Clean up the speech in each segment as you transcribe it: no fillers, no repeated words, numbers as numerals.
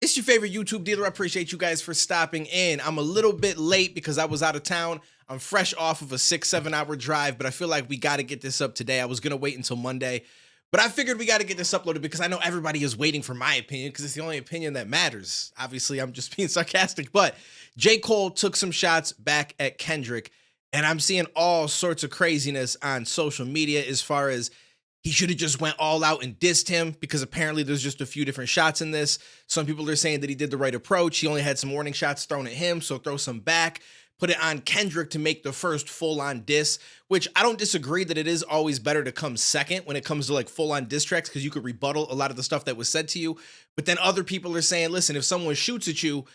It's your favorite YouTube dealer. I appreciate you guys for stopping in. I'm a little bit late because I was out of town. I'm fresh off of a 6-7 hour drive, but I feel like we got to get this up today. I was going to wait until Monday, but I figured we got to get this uploaded because I know everybody is waiting for my opinion because it's the only opinion that matters. Obviously, I'm just being sarcastic, but J. Cole took some shots back at Kendrick, and I'm seeing all sorts of craziness on social media as far as he should have just went all out and dissed him because apparently there's just a few different shots in this. Some people are saying that he did the right approach. He only had some warning shots thrown at him, so throw some back. Put it on Kendrick to make the first full-on diss, which I don't disagree that it is always better to come second when it comes to like full-on diss tracks because you could rebuttal a lot of the stuff that was said to you. But then other people are saying, listen, if someone shoots at you,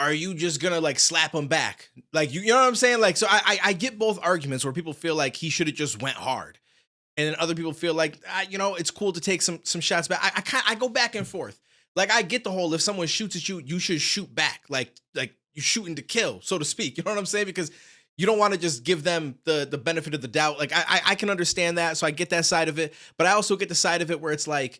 are you just gonna like slap him back? Like, you know what I'm saying? Like, so I get both arguments where people feel like he should have just went hard. And then other people feel like, it's cool to take some shots back. I go back and forth. Like, I get the whole, if someone shoots at you, you should shoot back. Like you're shooting to kill, so to speak. You know what I'm saying? Because you don't want to just give them the benefit of the doubt. Like, I can understand that. So I get that side of it. But I also get the side of it where it's like,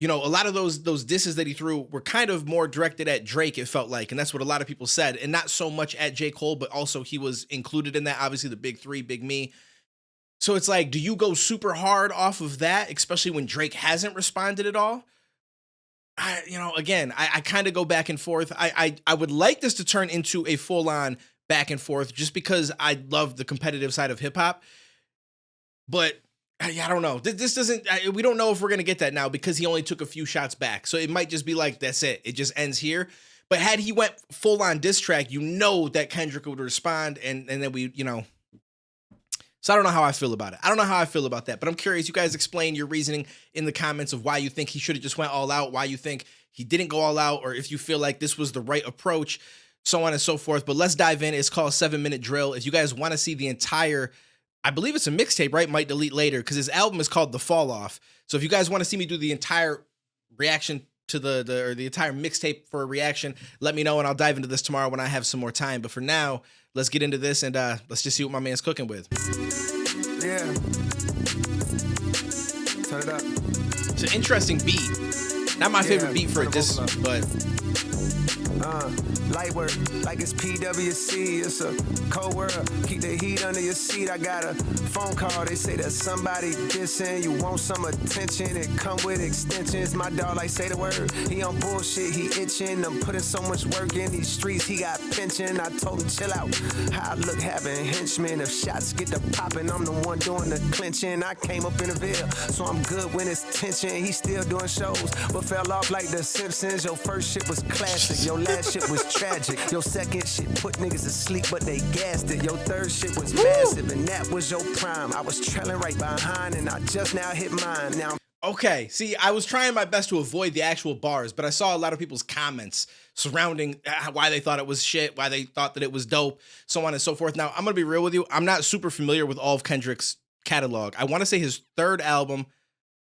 a lot of those disses that he threw were kind of more directed at Drake, it felt like. And that's what a lot of people said. And not so much at J. Cole, but also he was included in that. Obviously, the big three, Big Me. So it's like, do you go super hard off of that, especially when Drake hasn't responded at all? I kind of go back and forth. I would like this to turn into a full-on back and forth just because I love the competitive side of hip hop. But I don't know. This doesn't, we don't know if we're going to get that now because he only took a few shots back. So it might just be like, that's it. It just ends here. But had he went full-on diss track, that Kendrick would respond and then we. So I don't know how I feel about it. I don't know how I feel about that, but I'm curious. You guys explain your reasoning in the comments of why you think he should have just went all out, why you think he didn't go all out, or if you feel like this was the right approach, so on and so forth. But let's dive in. It's called 7-Minute Drill. If you guys want to see the entire, I believe it's a mixtape, right? Might delete later because his album is called The Fall Off. So if you guys want to see me do the entire reaction to the entire mixtape for a reaction, let me know and I'll dive into this tomorrow when I have some more time. But for now, let's get into this and let's just see what my man's cooking with. Yeah. Turn it up. It's an interesting beat. Not my favorite beat for a diss, but light work, like it's PWC. It's a cold world. Keep the heat under your seat. I got a phone call. They say that somebody dissing. You want some attention? It come with extensions. My dog like say the word. He on bullshit. He itching. I'm putting so much work in these streets. He got pension. I told him chill out. How I look having henchmen. If shots get to popping, I'm the one doing the clinching. I came up in the Ville, so I'm good when it's tension. He still doing shows, but fell off like the Simpsons. Your first shit was classic. Your last shit was tragic. Your second shit put niggas to sleep, but they gassed it. Your third shit was massive, and that was your prime. I was trailing right behind, and I just now hit mine. Now. Okay, see, I was trying my best to avoid the actual bars, but I saw a lot of people's comments surrounding why they thought it was shit, why they thought that it was dope, so on and so forth. Now, I'm going to be real with you. I'm not super familiar with all of Kendrick's catalog. I want to say his third album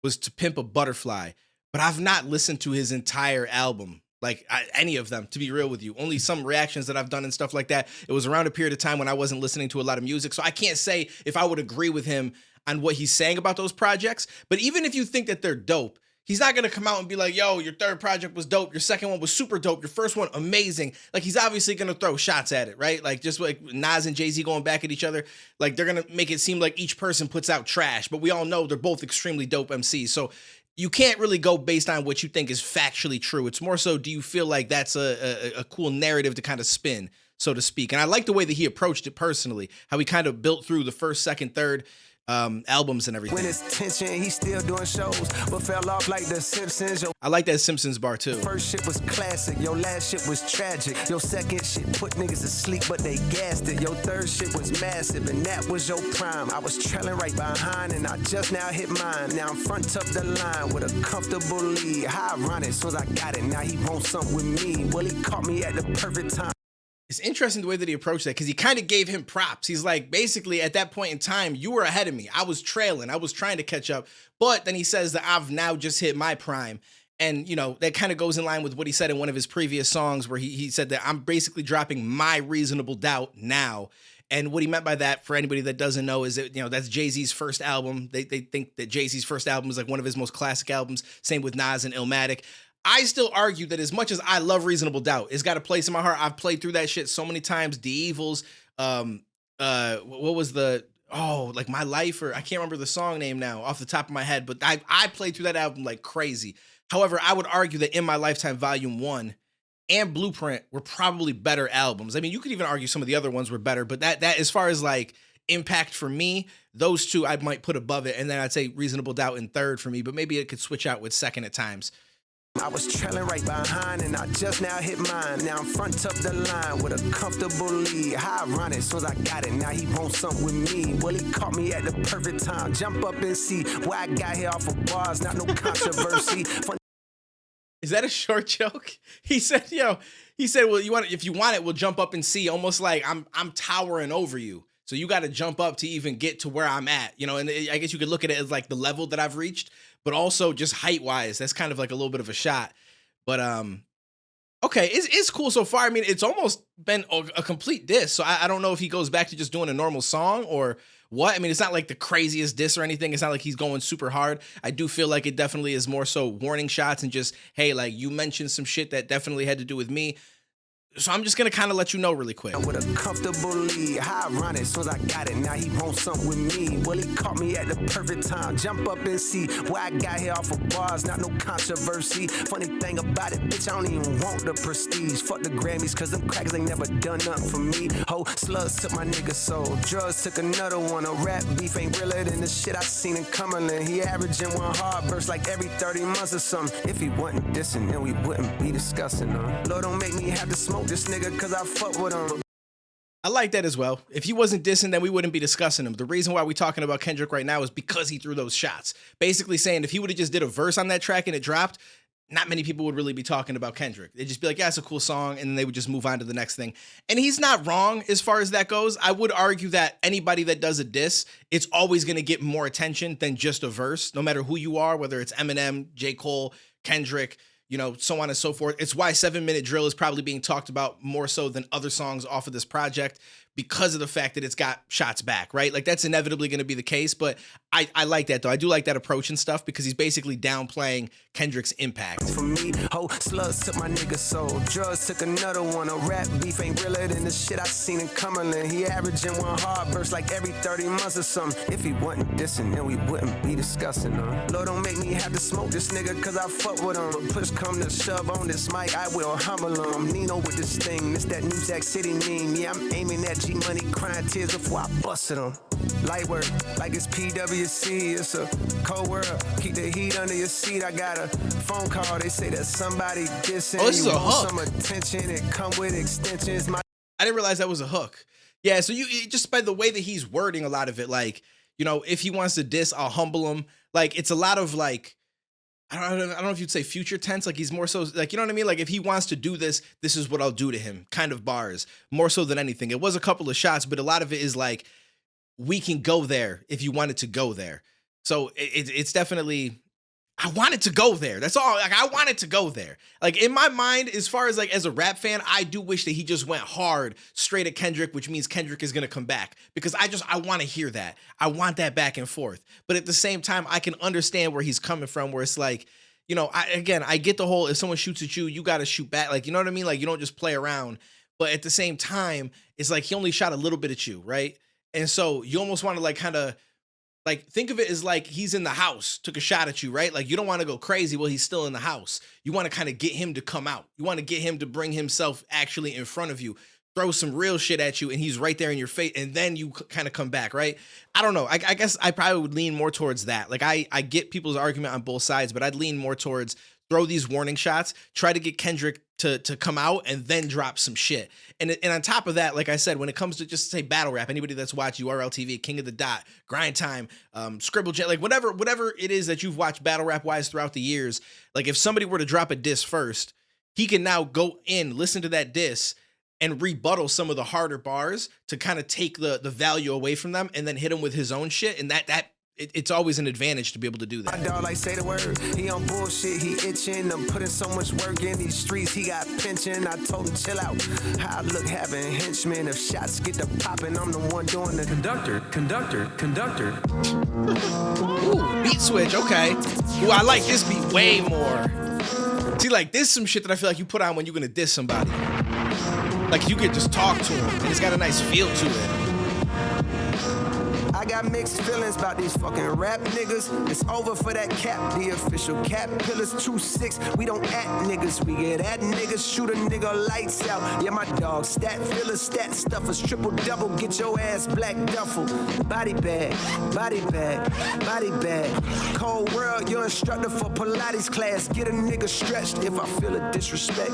was To Pimp a Butterfly, but I've not listened to his entire album. Like any of them, to be real with you. Only some reactions that I've done and stuff like that. It was around a period of time when I wasn't listening to a lot of music. So I can't say if I would agree with him on what he's saying about those projects. But even if you think that they're dope, he's not going to come out and be like, yo, your third project was dope. Your second one was super dope. Your first one, amazing. Like, he's obviously going to throw shots at it, right? Like, just like Nas and Jay-Z going back at each other. Like, they're going to make it seem like each person puts out trash. But we all know they're both extremely dope MCs. So you can't really go based on what you think is factually true. It's more so, do you feel like that's a cool narrative to kind of spin, so to speak? And I like the way that he approached it personally, how he kind of built through the first, second, third albums and everything. When it's tension, he's still doing shows, but fell off like the Simpsons. I like that Simpsons bar too. First shit was classic, your last shit was tragic. Your second shit put niggas to sleep, but they gassed it. Your third shit was massive, and that was your prime. I was trailing right behind, and I just now hit mine. Now I'm front of the line with a comfortable lead. How ironic, so I got it. Now he wants something with me. Well, he caught me at the perfect time. It's interesting the way that he approached that because he kind of gave him props. He's like, basically, at that point in time, you were ahead of me. I was trailing. I was trying to catch up. But then he says that I've now just hit my prime. And, that kind of goes in line with what he said in one of his previous songs where he said that I'm basically dropping my reasonable doubt now. And what he meant by that, for anybody that doesn't know, is that, that's Jay-Z's first album. They think that Jay-Z's first album is like one of his most classic albums. Same with Nas and Illmatic. I still argue that as much as I love Reasonable Doubt, it's got a place in my heart. I've played through that shit so many times. The Evils, what was the like My Life, or I can't remember the song name now off the top of my head, but I played through that album like crazy. However, I would argue that In My Lifetime Volume 1 and Blueprint were probably better albums. I mean, you could even argue some of the other ones were better, but that as far as like impact for me, those two I might put above it, and then I'd say Reasonable Doubt in third for me, but maybe it could switch out with second at times. I was trailing right behind and I just now hit mine. Now I'm front of the line with a comfortable lead. How ironic, so I got it. Now he wants something with me. Well, he caught me at the perfect time. Jump up and see why I got here off of bars. Not no controversy. Is that a short joke? He said, well, if you want it, we'll jump up and see. Almost like I'm towering over you. So you got to jump up to even get to where I'm at, and I guess you could look at it as like the level that I've reached, but also just height wise, that's kind of like a little bit of a shot. But okay, it's cool so far. I mean, it's almost been a complete diss. So I don't know if he goes back to just doing a normal song or what. I mean, it's not like the craziest diss or anything. It's not like he's going super hard. I do feel like it definitely is more so warning shots and just, hey, like you mentioned some shit that definitely had to do with me. So I'm just going to kind of let you know really quick. With a comfortable lead, how ironic, so I got it. Now he wants something with me. Well, he caught me at the perfect time. Jump up and see why I got here off of bars. Not no controversy. Funny thing about it, bitch, I don't even want the prestige. Fuck the Grammys, cause them crackers ain't never done nothing for me. Ho, slugs took my nigga soul. Drugs took another one. A rap beef ain't realer than the shit I seen in Cumberland. He averaging one hard burst like every 30 months or something. If he wasn't dissing, then we wouldn't be discussing him. Lord, don't make me have to smoke this nigga cause I fuck with him. I like that as well. If he wasn't dissing, then we wouldn't be discussing him. The reason why we're talking about Kendrick right now is because he threw those shots. Basically saying if he would have just did a verse on that track and it dropped, not many people would really be talking about Kendrick. They'd just be like, yeah, it's a cool song, and then they would just move on to the next thing. And he's not wrong as far as that goes. I would argue that anybody that does a diss, it's always going to get more attention than just a verse, no matter who you are, whether it's Eminem, J. Cole, Kendrick, so on and so forth. It's why 7 Minute Drill is probably being talked about more so than other songs off of this project because of the fact that it's got shots back, right? Like that's inevitably going to be the case, but I like that though. I do like that approach and stuff because he's basically downplaying Kendrick's impact. For me, ho, slugs took my nigga soul. Drugs took another one. A rap beef ain't realer than the shit I seen in Cumberland. He averaging one hard burst like every 30 months or something. If he wasn't dissing, then we wouldn't be discussing him. Lord, don't make me have to smoke this nigga cause I fuck with him. But push come to shove on this mic, I will humble him. Nino with this thing, this that New Jack City meme. Yeah, I'm aiming at G-Money, crying tears before I busted him. Light work, like it's PWC, it's a cold world. Keep the heat under your seat. I got a phone call, they say that somebody dissing. Oh, this is you a want hook. some attention, it come with extensions. I didn't realize that was a hook. Yeah, so just by the way that he's wording a lot of it, like, if he wants to diss, I'll humble him. Like, it's a lot of like, I don't know if you'd say future tense. Like he's more so like, you know what I mean? Like if he wants to do this, this is what I'll do to him kind of bars more so than anything. It was a couple of shots, but a lot of it is like, we can go there if you wanted to go there. So it's definitely, I wanted to go there. That's all. Like I wanted to go there. Like in my mind, as far as like as a rap fan, I do wish that he just went hard straight at Kendrick, which means Kendrick is gonna come back because I want to hear that. I want that back and forth. But at the same time, I can understand where he's coming from. Where it's like, I get the whole if someone shoots at you, you got to shoot back. Like you know what I mean? Like you don't just play around. But at the same time, it's like he only shot a little bit at you, right? And so you almost want to like kind of. Like, think of it as like he's in the house, took a shot at you, right? Like, you don't want to go crazy while he's still in the house. You want to kind of get him to come out. You want to get him to bring himself actually in front of you, throw some real shit at you, and he's right there in your face, and then you kind of come back, right? I don't know. I guess I probably would lean more towards that. Like, I get people's argument on both sides, but I'd lean more towards throw these warning shots, try to get Kendrick to come out, and then drop some shit. And on top of that, like I said, when it comes to just say battle rap, anybody that's watched URL TV, King of the Dot, Grind Time, Scribble Jet, like whatever it is that you've watched battle rap wise throughout the years, like if somebody were to drop a diss first, he can now go in, listen to that diss, and rebuttal some of the harder bars to kind of take the value away from them, and then hit him with his own shit, and it's always an advantage to be able to do that. My dog like say the word, he on bullshit, he itching. I'm putting so much work in these streets, he got pension. I told him chill out. How I look having henchmen. If shots get to popping, I'm the one doing the conductor. Ooh, beat switch, okay. Ooh, I like this beat way more. See, like, this some shit that I feel like you put on when you're gonna diss somebody. Like, you could just talk to him, and it's got a nice feel to it. I got mixed feelings about these fucking rap niggas. It's over for that cap, the official cap pillars. 2-6, we don't act niggas. We get at niggas, shoot a nigga lights out. Yeah, my dog, stat fillers, stat stuffers, triple double, get your ass black duffel. Body bag, body bag, body bag. Cold world, your instructor for Pilates class. Get a nigga stretched if I feel a disrespect.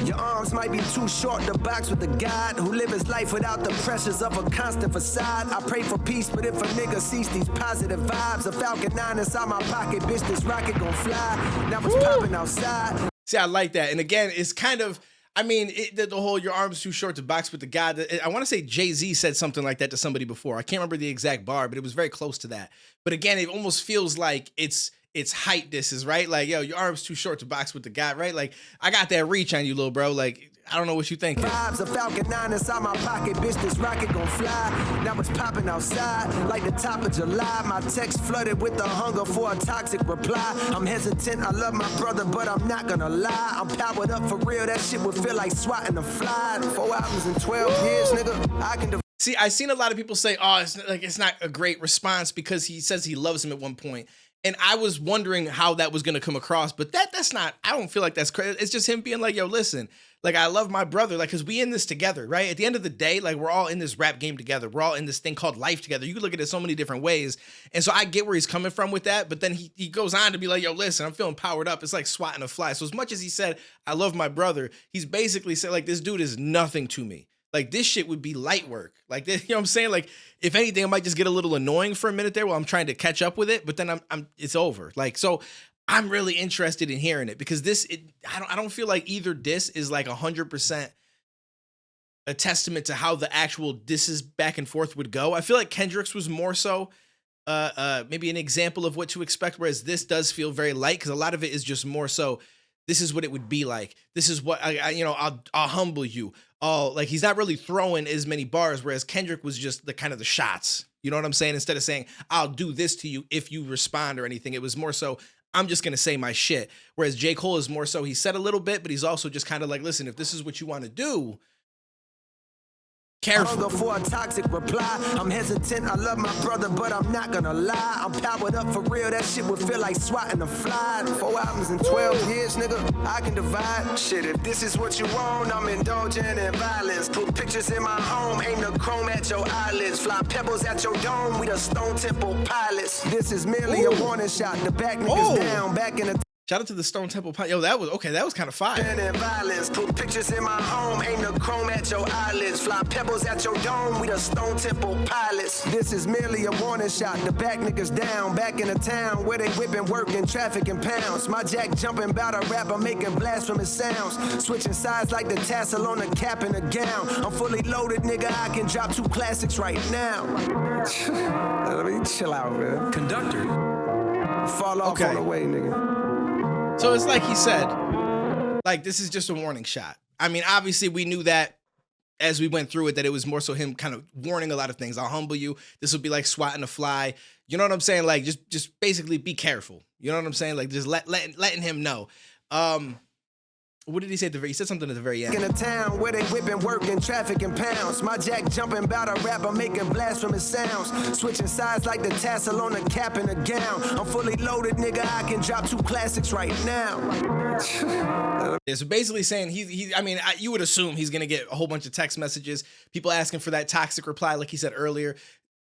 Your arms might be too short to box with a god who live his life without the pressures of a constant facade. I pray for peace, but if a nigga sees these positive vibes, a Falcon 9 inside my pocket, bitch, this rocket gon' fly. Now it's popping outside. See, I like that. And again, it's kind of, I mean, the whole your arm's too short to box with the guy. I want to say Jay-Z said something like that to somebody before. I can't remember the exact bar, but it was very close to that. But again, it almost feels like it's height disses, right? Like, yo, your arm's too short to box with the guy, right? Like, I got that reach on you, little bro. Like, I don't know what you think. Vibes, a Falcon 9 inside my pocket, bitch, this rocket gon' fly. Now it's popping outside like the top of July. My text flooded with the hunger for a toxic reply. I'm hesitant, I love my brother, but I'm not gonna lie. I'm powered up for real, that shit would feel like swatting a fly. 4 albums in 12 years, nigga, I can See, I've seen a lot of people say, oh, it's not a great response because he says he loves him at one point. And I was wondering how that was going to come across, but that's not, I don't feel like that's crazy. It's just him being like, yo, listen, like, I love my brother, like, because we in this together, right? At the end of the day, like, we're all in this rap game together. We're all in this thing called life together. You can look at it so many different ways. And so I get where he's coming from with that, but then he goes on to be like, yo, listen, I'm feeling powered up. It's like swatting a fly. So as much as he said, I love my brother, he's basically said, like, this dude is nothing to me. Like, this shit would be light work. Like, this, you know what I'm saying? Like, if anything, it might just get a little annoying for a minute there while I'm trying to catch up with it, but then it's over. Like, so I'm really interested in hearing it because I don't feel like either diss is like 100% a testament to how the actual disses back and forth would go. I feel like Kendrick's was more so maybe an example of what to expect, whereas this does feel very light because a lot of it is just more so, this is what it would be like. This is what I'll humble you. Oh, like, he's not really throwing as many bars, whereas Kendrick was just the kind of the shots. You know what I'm saying? Instead of saying, I'll do this to you if you respond or anything, it was more so, I'm just going to say my shit. Whereas J. Cole is more so, he said a little bit, but he's also just kind of like, listen, if this is what you want to do, careful. For a toxic reply. I'm hesitant, I love my brother, but I'm not gonna lie. I'm powered up for real, that shit would feel like swatting a fly. 4 albums in 12 years, nigga, I can divide. Shit, if this is what you want, I'm indulging in violence. Put pictures in my home, aim the chrome at your eyelids. Fly pebbles at your dome, we the Stone Temple pilots. This is merely a warning shot, the back niggas down, back in the Shout out to the Stone Temple Pilot. Yo, that was kind of fire. Violence. Put pictures in my home, aim the chrome at your eyelids. Fly pebbles at your dome, we the Stone Temple pilots. This is merely a warning shot, the back niggas down, back in the town where they whipping, working, traffic and pounds. My jack jumping bout a rapper making blasphemous sounds. Switching sides like the tassel on the cap and the gown. I'm fully loaded, nigga, I can drop 2 classics right now. Let me chill out, man. Conductor. Fall off on the way, nigga. So it's like he said, like, this is just a warning shot. I mean, obviously we knew that as we went through it, that it was more so him kind of warning a lot of things. I'll humble you. This will be like swatting a fly. You know what I'm saying? Like, just basically be careful. You know what I'm saying? Like, just letting him know. What did he say at the very? He said something at the very end. In a town where they whipping, working, traffic and pounds. My jack jumping bout a rapper making blasphemous sounds. Switching sides like the tassel on the cap and the gown. I'm fully loaded, nigga. I can drop 2 classics right now. Yeah, so basically saying you would assume he's gonna get a whole bunch of text messages, people asking for that toxic reply, like he said earlier,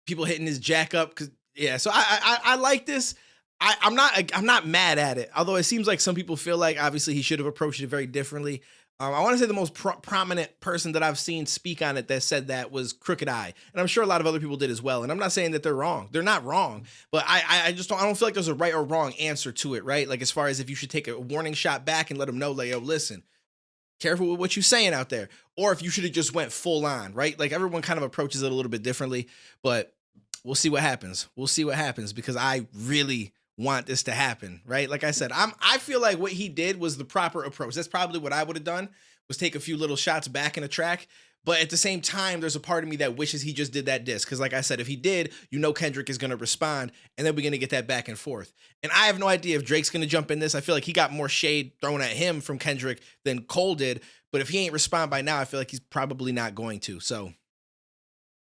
people hitting his jack up. Cause yeah, so I like this. I'm not mad at it, although it seems like some people feel like obviously he should have approached it very differently. I want to say the most prominent person that I've seen speak on it that said that was Crooked Eye, and I'm sure a lot of other people did as well. And I'm not saying that they're wrong; they're not wrong, but I don't feel like there's a right or wrong answer to it, right? Like, as far as if you should take a warning shot back and let them know, like, yo, listen, careful with what you're saying out there, or if you should have just went full on, right? Like, everyone kind of approaches it a little bit differently, but we'll see what happens. We'll see what happens because I really want this to happen, right? Like I said, I feel like what he did was the proper approach. That's probably what I would have done, was take a few little shots back in the track. But at the same time, there's a part of me that wishes he just did that diss. Because like I said, if he did, you know Kendrick is going to respond, and then we're going to get that back and forth. And I have no idea if Drake's going to jump in this. I feel like he got more shade thrown at him from Kendrick than Cole did. But if he ain't respond by now, I feel like he's probably not going to. So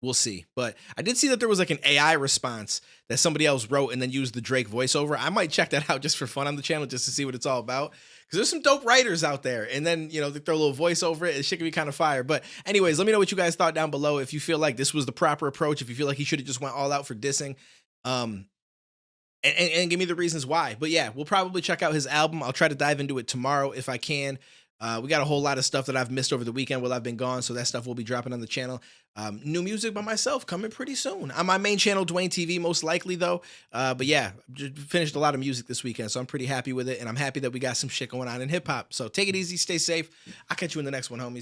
we'll see. But I did see that there was like an AI response that somebody else wrote and then used the Drake voiceover. I might check that out just for fun on the channel, just to see what it's all about. Because there's some dope writers out there. And then, you know, they throw a little voice over it. It shit can be kind of fire. But anyways, let me know what you guys thought down below. If you feel like this was the proper approach, if you feel like he should have just went all out for dissing. And give me the reasons why. But yeah, we'll probably check out his album. I'll try to dive into it tomorrow if I can. We got a whole lot of stuff that I've missed over the weekend while I've been gone, so that stuff will be dropping on the channel. New music by myself coming pretty soon. On my main channel, Duane TV, most likely, though. But yeah, just finished a lot of music this weekend, so I'm pretty happy with it, and I'm happy that we got some shit going on in hip-hop. So take it easy, stay safe. I'll catch you in the next one, homies.